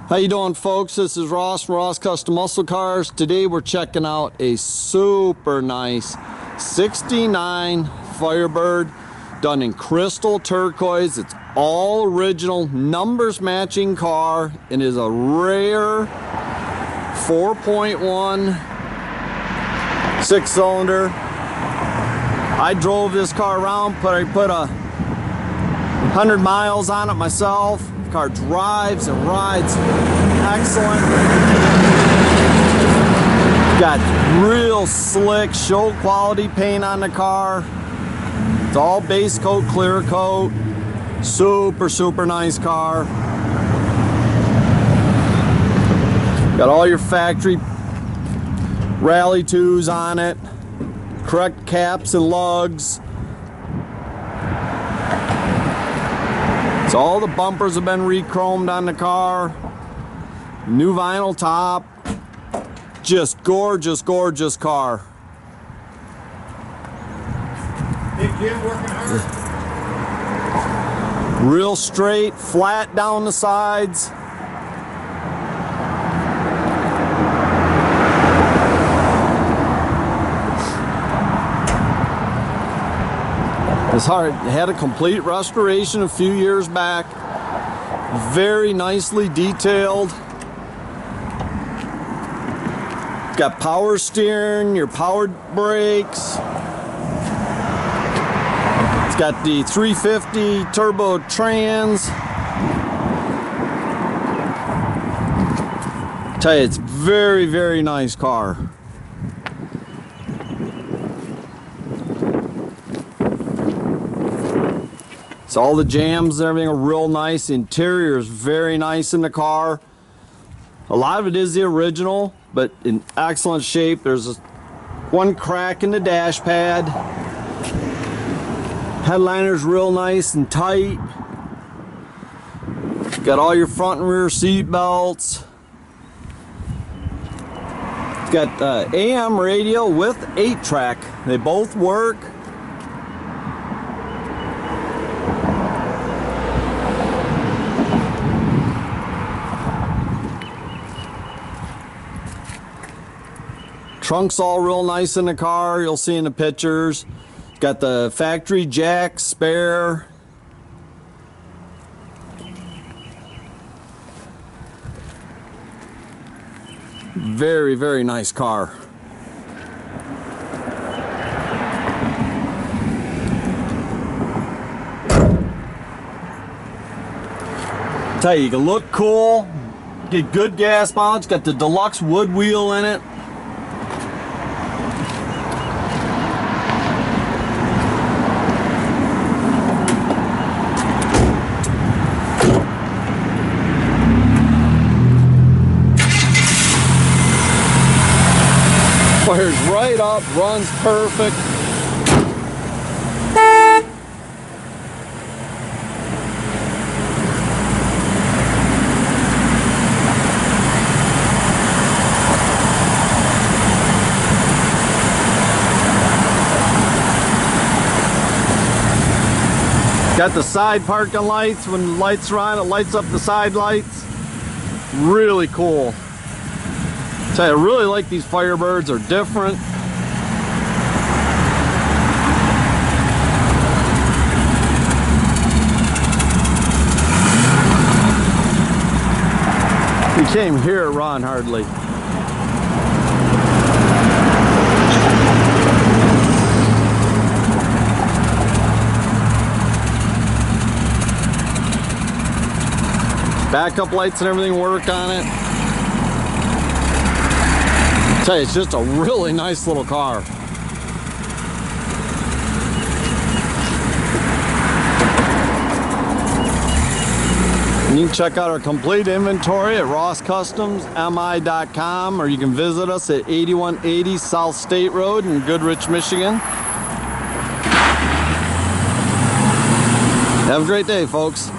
How you doing, folks? This is Ross from Ross Custom Muscle Cars. Today we're checking out a super nice 69 Firebird done in crystal turquoise. It's all original, numbers matching car. It is a rare 4.1 6-cylinder. I drove this car around, I put 100 miles on it myself. The car drives and rides excellent. Got real slick show quality paint on the car. It's all base coat, clear coat. Super nice car. Got all your factory rally twos on it. Correct caps and lugs. So all the bumpers have been re-chromed on the car. New vinyl top. Just gorgeous car. Hey Jim, working hard. Real straight, flat down the sides. This car had a complete restoration a few years back. Very nicely detailed. Got power steering, your powered brakes. It's got the 350 turbo trans. Tell you, it's very nice car. So all the jams and everything are real nice. The interior is very nice in the car. A lot of it is the original, but in excellent shape. There's one crack in the dash pad. Headliner's real nice and tight. Got all your front and rear seat belts. It's got AM radio with 8-track. They both work. Trunk's all real nice in the car, you'll see in the pictures. Got the factory jack spare. Very nice car. Tell you, you can look cool, get good gas mileage. Got the deluxe wood wheel in it. Fires right up, runs perfect. Got the side parking lights. When the lights are on, it lights up the side lights. Really cool. Tell you, I really like these Firebirds. They're different. You can't even hear it run hardly. Backup lights and everything work on it. Tell you, it's just a really nice little car. And you can check out our complete inventory at rosscustomsmi.com, or you can visit us at 8180 South State Road in Goodrich, Michigan. Have a great day, folks.